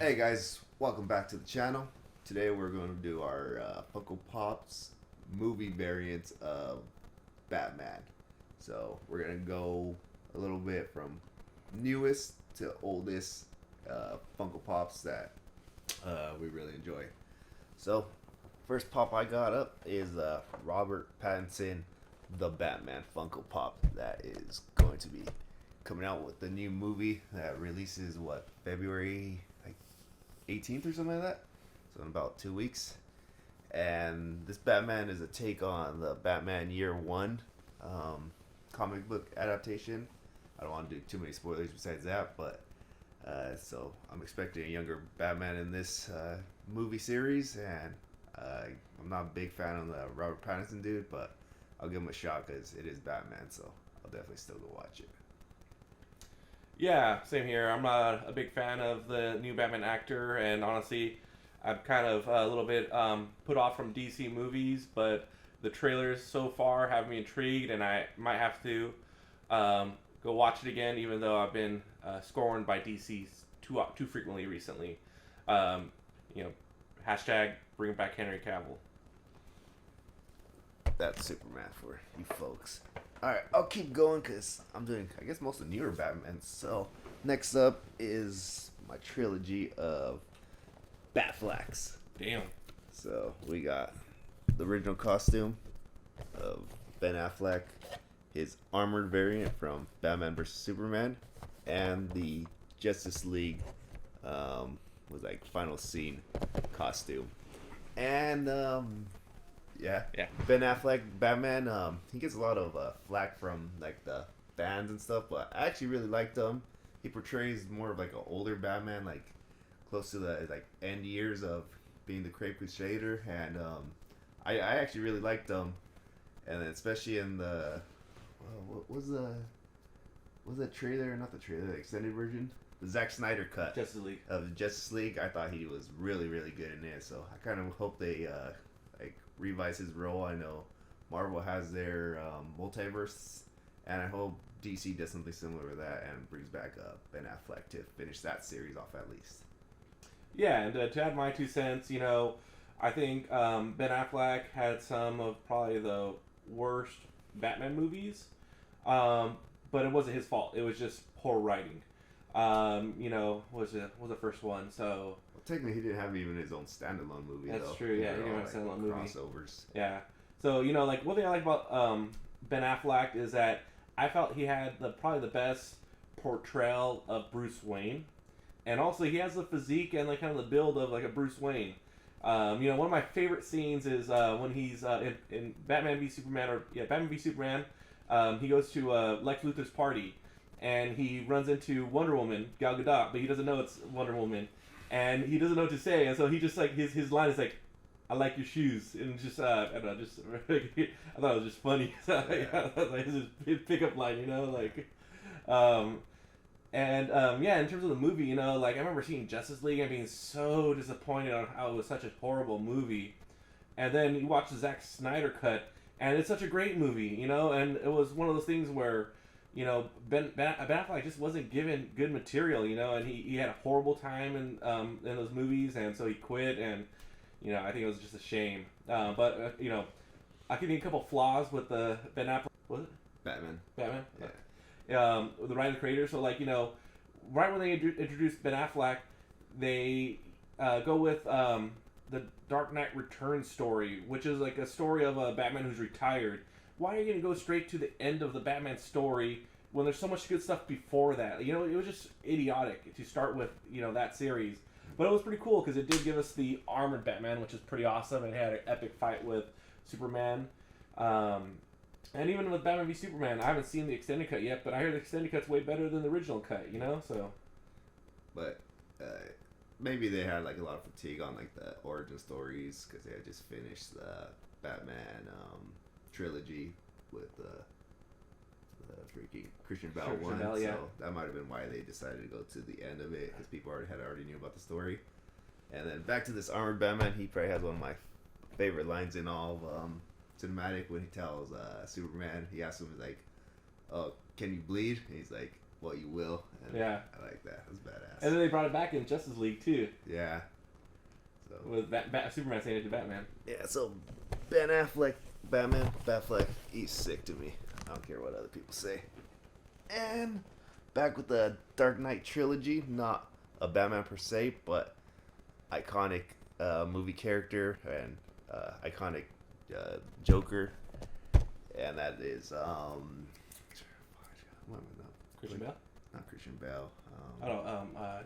Hey guys, welcome back to the channel. Today we're going to do our Funko Pops movie variants of Batman. So we're going to go a little bit from newest to oldest Funko Pops that we really enjoy. So first pop I got up is Robert Pattinson, the Batman Funko Pop that is going to be coming out with the new movie that releases February 18th or something like that. So in about 2 weeks. And this Batman is a take on the Batman Year One comic book adaptation. I don't want to do too many spoilers besides that, but so I'm expecting a younger Batman in this movie series, and I'm not a big fan of the Robert Pattinson dude, but I'll give him a shot because it is Batman, so I'll definitely still go watch it. Yeah, same here. I'm not a big fan of the new Batman actor, and honestly, I'm kind of a little bit put off from DC movies, but the trailers so far have me intrigued, and I might have to go watch it again, even though I've been scorned by DC too frequently recently. Um, you know, hashtag bring back Henry Cavill. That's Superman for you folks. Alright, I'll keep going because I'm doing, I guess, most of the newer Batman. So, next up is my trilogy of Batflacks. Damn. So, we got the original costume of Ben Affleck, his armored variant from Batman vs. Superman, and the Justice League was like final scene costume. And yeah. Ben Affleck, Batman, he gets a lot of flack from like the fans and stuff, but I actually really liked him. He portrays more of like an older Batman, like close to the like end years of being the Cape Crusader, and I actually really liked him, and then especially in the what was the trailer? Not the trailer, the extended version, the Zack Snyder cut Justice League. of the Justice League. I thought he was really good in it, so I kind of hope they like revise his role. I know Marvel has their multiverse, and I hope DC does something similar to that and brings back Ben Affleck to finish that series off at least. Yeah, and to add my 2 cents, I think Ben Affleck had some of probably the worst Batman movies, but it wasn't his fault. It was just poor writing. Was the first one, so Well, technically, he didn't have even his own standalone movie. that's though. true. Yeah, he They were didn't all, have a standalone movie. Crossovers. Yeah, so like one thing I like about Ben Affleck is that I felt he had probably the best portrayal of Bruce Wayne, and also he has the physique and like kind of the build of like a Bruce Wayne. One of my favorite scenes is when he's in Batman v Superman, Batman v Superman. He goes to Lex Luthor's party, and he runs into Wonder Woman, Gal Gadot, but he doesn't know it's Wonder Woman, and he doesn't know what to say, and so he just like his line is like, "I like your shoes," and just I don't know, just I thought it was just funny. So like his pickup line, in terms of the movie, like I remember seeing Justice League and being so disappointed on how it was such a horrible movie, and then you watch the Zack Snyder cut, and it's such a great movie, and it was one of those things where, Ben Affleck just wasn't given good material, and he had a horrible time in those movies, and so he quit, and I think it was just a shame. But I could think a couple flaws with the Ben Affleck. Was it Batman? Yeah. The writer creator. So right when they introduced Ben Affleck, they go with the Dark Knight Returns story, which is like a story of a Batman who's retired. Why are you going to go straight to the end of the Batman story when there's so much good stuff before that? It was just idiotic to start with, that series. But it was pretty cool because it did give us the armored Batman, which is pretty awesome, and it had an epic fight with Superman. And even with Batman v Superman, I haven't seen the extended cut yet, but I hear the extended cut's way better than the original cut, so. But maybe they had like a lot of fatigue on like the origin stories because they had just finished the Batman trilogy with the freaking Christian Bale one. Bale, yeah. So that might have been why they decided to go to the end of it, because people already knew about the story. And then back to this armored Batman, he probably has one of my favorite lines in all of cinematic when he tells Superman, he asks him, he's like, "Oh, can you bleed?" And he's like, what you will. And Yeah. I like that. That's badass. And then they brought it back in Justice League too. Yeah. So With Superman saying it to Batman. yeah. So Ben Affleck, Batfleck, he's sick to me. I don't care what other people say. And back with the Dark Knight trilogy, not a Batman per se, but iconic movie character and iconic Joker, and that is Christian Bale? Not Christian Bale. I don't know.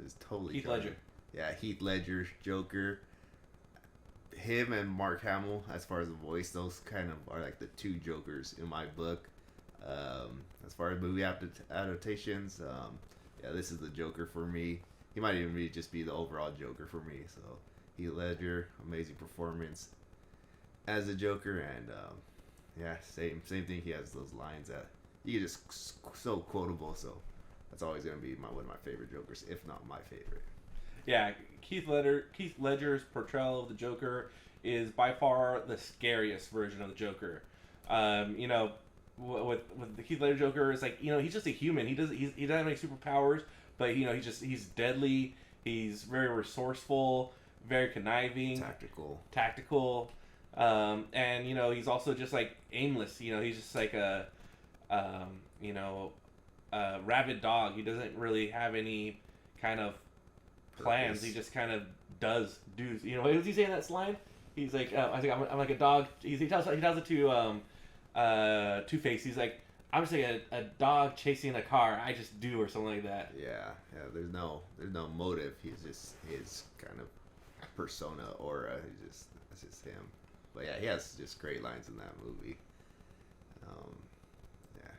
It's totally Heath Ledger. Yeah, Heath Ledger's Joker. Him and Mark Hamill, as far as the voice, those kind of are like the two Jokers in my book. As far as movie adaptations, yeah, this is the Joker for me. He might even just be the overall Joker for me. So Heath Ledger, amazing performance as a Joker, and yeah, same thing. He has those lines that you just so quotable. So that's always gonna be one of my favorite Jokers, if not my favorite. Yeah, Heath Ledger's portrayal of the Joker is by far the scariest version of the Joker. You know, with the Heath Ledger Joker, it's like, you know, he's just a human. He doesn't have any superpowers, but you know, he's deadly. He's very resourceful, very conniving, tactical, and you know, he's also just like aimless. You know, he's just like a rabid dog. He doesn't really have any kind of plans. He just kind of does. You know, what does he say in that slide? He's like, I think I'm like a dog. He tells it to Two-Face. He's like, I'm just like a dog chasing a car. I just do, or something like that. Yeah. There's no motive. He's just his kind of persona, aura. That's just him. But yeah, he has just great lines in that movie. Yeah.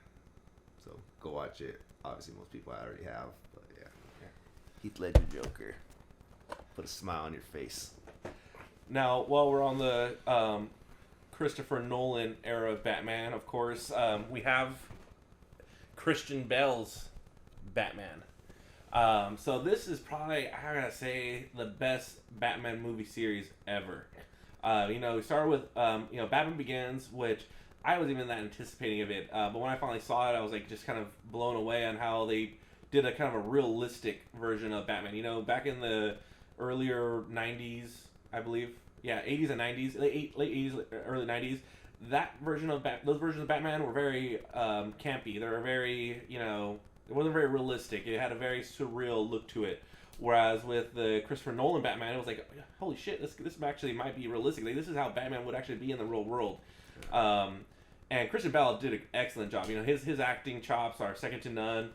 So go watch it. Obviously, most people already have. But yeah. Heath Ledger Joker. Put a smile on your face. Now, while we're on the Christopher Nolan era of Batman, of course, we have Christian Bale's Batman. So this is probably, I gotta say, the best Batman movie series ever. You know, we started with, Batman Begins, which I wasn't even that anticipating of it. But when I finally saw it, I was like just kind of blown away on how they did a kind of a realistic version of Batman. You know, back in the earlier 90s, I believe. Yeah, 80s and 90s, late 80s, early 90s. That version of those versions of Batman were very campy. They were very, you know, it wasn't very realistic. It had a very surreal look to it. Whereas with the Christopher Nolan Batman, it was like, holy shit, this actually might be realistic. Like, this is how Batman would actually be in the real world. And Christian Bale did an excellent job. You know, his acting chops are second to none.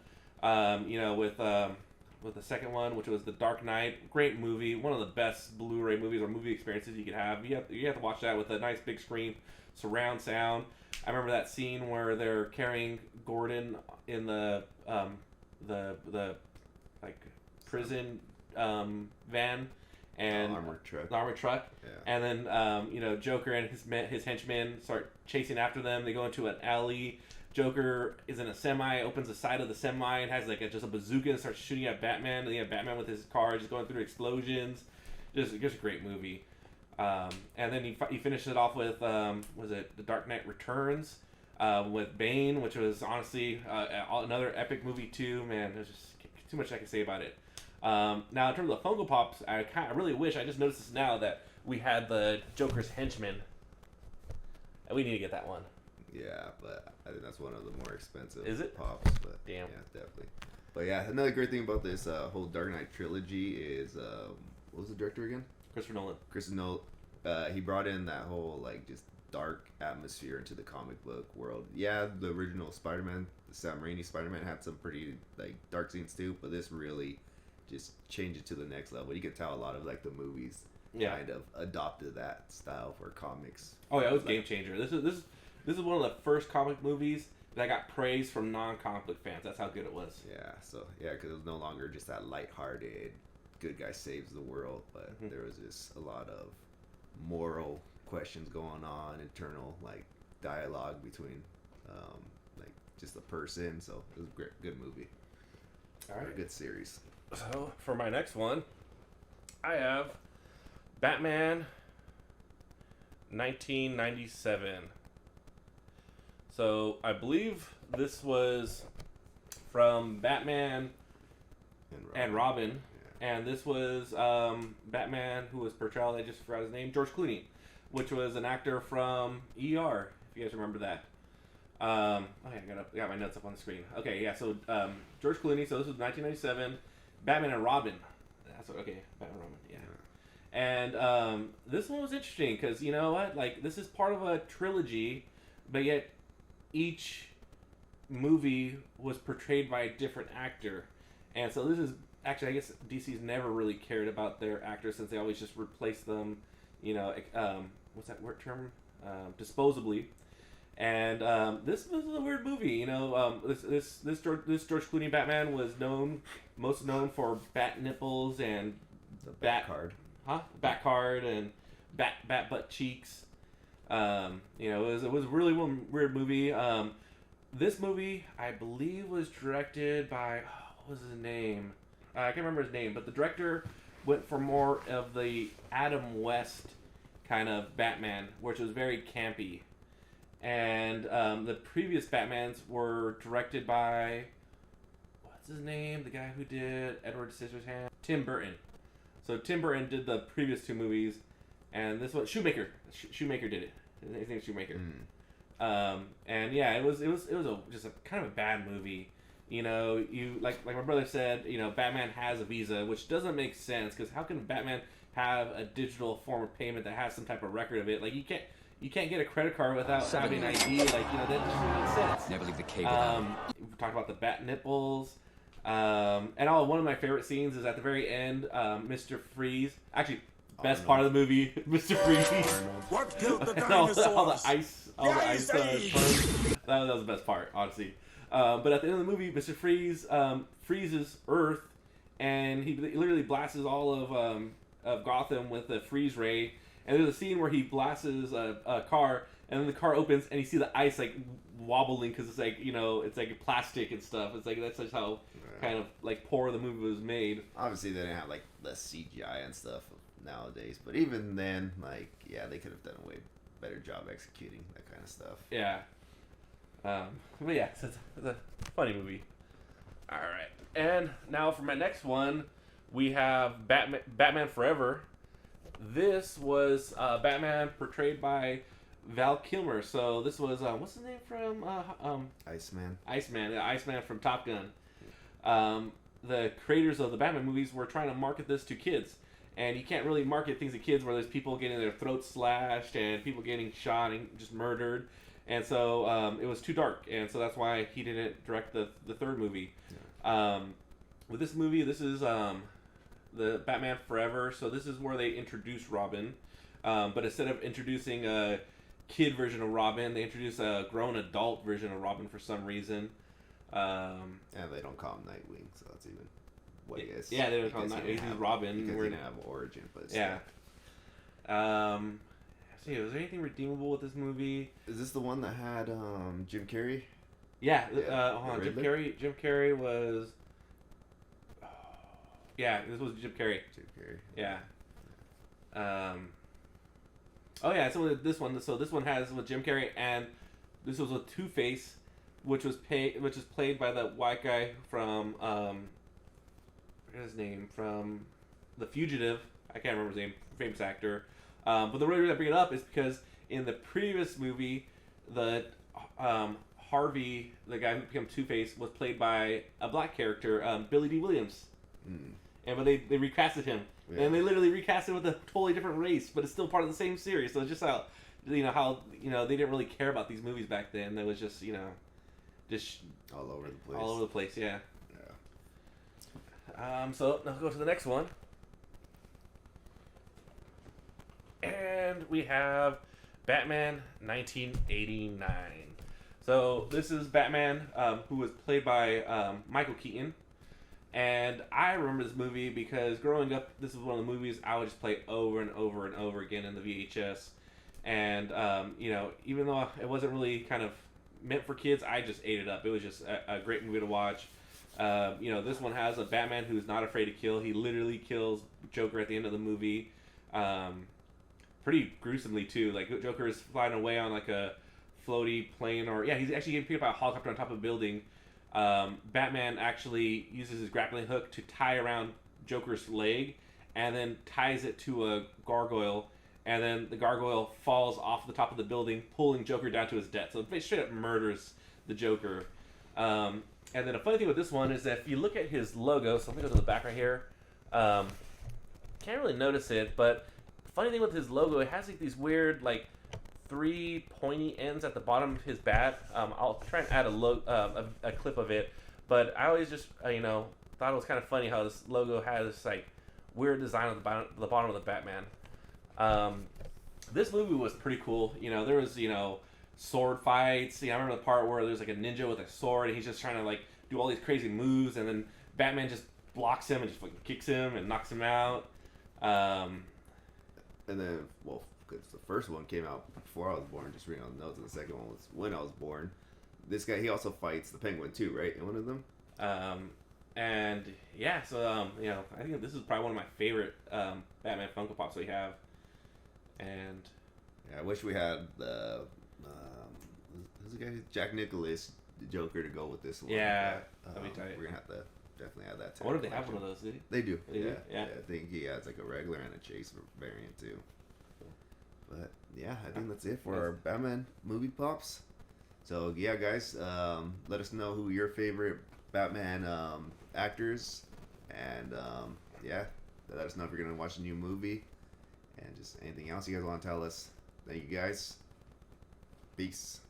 You know, with the second one, which was The Dark Knight, great movie, one of the best Blu-ray movies or movie experiences you could have. You have to watch that with a nice big screen, surround sound. I remember that scene where they're carrying Gordon in the like prison van and the armored truck, yeah. And then you know, Joker and his henchmen start chasing after them. They go into an alley. Joker is in a semi, opens the side of the semi and has like just a bazooka and starts shooting at Batman. And you have Batman with his car just going through explosions. Just a great movie. And then he finishes it off with was it The Dark Knight Returns with Bane, which was honestly another epic movie too. Man, there's just too much I can say about it. Now in terms of the Funko Pops, I really wish, I just noticed this now, that we had the Joker's henchman. We need to get that one. Yeah, but I think that's one of the more expensive Is it? Pops. But Damn. Yeah, definitely. But yeah, another great thing about this whole Dark Knight trilogy is what was the director again? Christopher Nolan. He brought in that whole like just dark atmosphere into the comic book world. Yeah, the original Spider-Man, the Sam Raimi Spider-Man, had some pretty like dark scenes too, but this really just changed it to the next level. You could tell a lot of like the movies kind of adopted that style for comics. Oh yeah, it was game changer. This is one of the first comic movies that got praise from non-comic book fans. That's how good it was. Yeah, so yeah, because it was no longer just that lighthearted, good guy saves the world, but there was just a lot of moral questions going on, internal like dialogue between like just the person. So it was a good movie. All right, a good series. So for my next one, I have Batman 1997. So I believe this was from Batman and Robin. And this was Batman, who was portrayed, I just forgot his name, George Clooney, which was an actor from ER, if you guys remember that. I got my notes up on the screen. Okay, yeah, so George Clooney, so this was 1997, Batman and Robin. That's what, okay, Batman and Robin, yeah. And this one was interesting, because you know what, like, this is part of a trilogy, but yet each movie was portrayed by a different actor. And so this is, actually, I guess DC's never really cared about their actors, since they always just replace them, you know, what's that word term? Disposably. And this was a weird movie, you know. This George Clooney Batman was most known for bat nipples and the bat card, bat card and bat butt cheeks. You know, it was a really weird movie. This movie, I believe, was directed by what was his name? I can't remember his name, but the director went for more of the Adam West kind of Batman, which was very campy. And the previous Batmans were directed by, what's his name? The guy who did Edward Scissorhands? Tim Burton. So Tim Burton did the previous two movies, and this one, Shoemaker. Shoemaker did it. His name's Shoemaker. And yeah, it was just a kind of a bad movie. You know, like my brother said, you know, Batman has a Visa, which doesn't make sense, because how can Batman have a digital form of payment that has some type of record of it? Like, you can't get a credit card without having an ID. Like, you know, that doesn't make sense. Never leave the cave without We talked about the bat nipples. And one of my favorite scenes is at the very end, Mr. Freeze. Actually, best part of the movie, Mr. Freeze. What killed the And dinosaurs? all the ice burns. That was the best part, honestly. But at the end of the movie, Mr. Freeze freezes Earth, and he literally blasts all of Gotham with a freeze ray. And there's a scene where he blasts a car, and then the car opens, and you see the ice like wobbling, because it's like, you know, it's like plastic and stuff. It's like, that's just how kind of like poor the movie was made. Obviously, they didn't have like less CGI and stuff nowadays, but even then, like, yeah, they could have done a way better job executing that kind of stuff. Yeah. But yeah, it's a funny movie. All right, and now for my next one, we have Batman Forever. This was Batman portrayed by Val Kilmer. So this was what's his name from Iceman. Iceman, the Iceman from Top Gun. The creators of the Batman movies were trying to market this to kids, and you can't really market things to kids where there's people getting their throats slashed and people getting shot and just murdered. And so it was too dark, and so that's why he didn't direct the third movie. Yeah. With this movie, this is the Batman Forever. So this is where they introduce Robin, but instead of introducing a kid version of Robin, they introduce a grown adult version of Robin for some reason. And they don't call him Nightwing, so that's even what he is. Yeah, they don't call him Nightwing. He's Robin. Because he didn't have an origin, but yeah. See, was there anything redeemable with this movie? Is this the one that had Jim Carrey? Yeah. Hold on. Jim Carrey was. Yeah, this was Jim Carrey. Jim Carrey. Yeah. Oh yeah, so this one. So this one has with Jim Carrey, and this was with Two-Face, which is played by the white guy from what's his name, from The Fugitive. I can't remember his name. Famous actor. But the reason I bring it up is because in the previous movie, the Harvey, the guy who became Two-Face, was played by a black character, Billy D. Williams. But they recasted him, and they literally recast him with a totally different race, but it's still part of the same series. So it's just how they didn't really care about these movies back then. It was just just all over the place. All over the place, yeah. So now go to the next one. And we have Batman 1989. So this is Batman, who was played by Michael Keaton. And I remember this movie because growing up, this was one of the movies I would just play over and over and over again in the VHS. And, even though it wasn't really kind of meant for kids, I just ate it up. It was just a great movie to watch. This one has a Batman who's not afraid to kill. He literally kills Joker at the end of the movie. Pretty gruesomely, too. Like, Joker is flying away on, like, a floaty plane. Or, yeah, he's actually getting picked up by a helicopter on top of a building. Batman actually uses his grappling hook to tie around Joker's leg, and then ties it to a gargoyle, and then the gargoyle falls off the top of the building, pulling Joker down to his death. So it straight up murders the Joker. And then a funny thing with this one is that if you look at his logo, so let me go to the back right here. Can't really notice it, but the funny thing with his logo, it has like these weird like 3 pointy ends at the bottom of his bat. I'll try and add a clip of it, but I always just thought it was kind of funny how this logo has this like weird design at the bottom of the Batman. This movie was pretty cool. There was sword fights. I remember the part where there's like a ninja with a sword, and he's just trying to like do all these crazy moves, and then Batman just blocks him and just fucking kicks him and knocks him out. And then, well, because the first one came out before I was born, just reading on the notes, and the second one was when I was born. This guy, he also fights the Penguin too, right? In one of them. And yeah, so I think this is probably one of my favorite Batman Funko Pops we have. And yeah, I wish we had the who's the guy? Jack Nicklaus, the Joker, to go with this one. Yeah, but, that'd be tight. We're gonna have to definitely have that. I wonder if they have one of those. Did They do. They do? Yeah. I think he has like a regular and a chase variant too. But yeah, I think that's it for our Batman movie pops. So yeah, guys, let us know who your favorite Batman actors, and yeah, let us know if you're gonna watch a new movie, and just anything else you guys want to tell us. Thank you guys. Peace.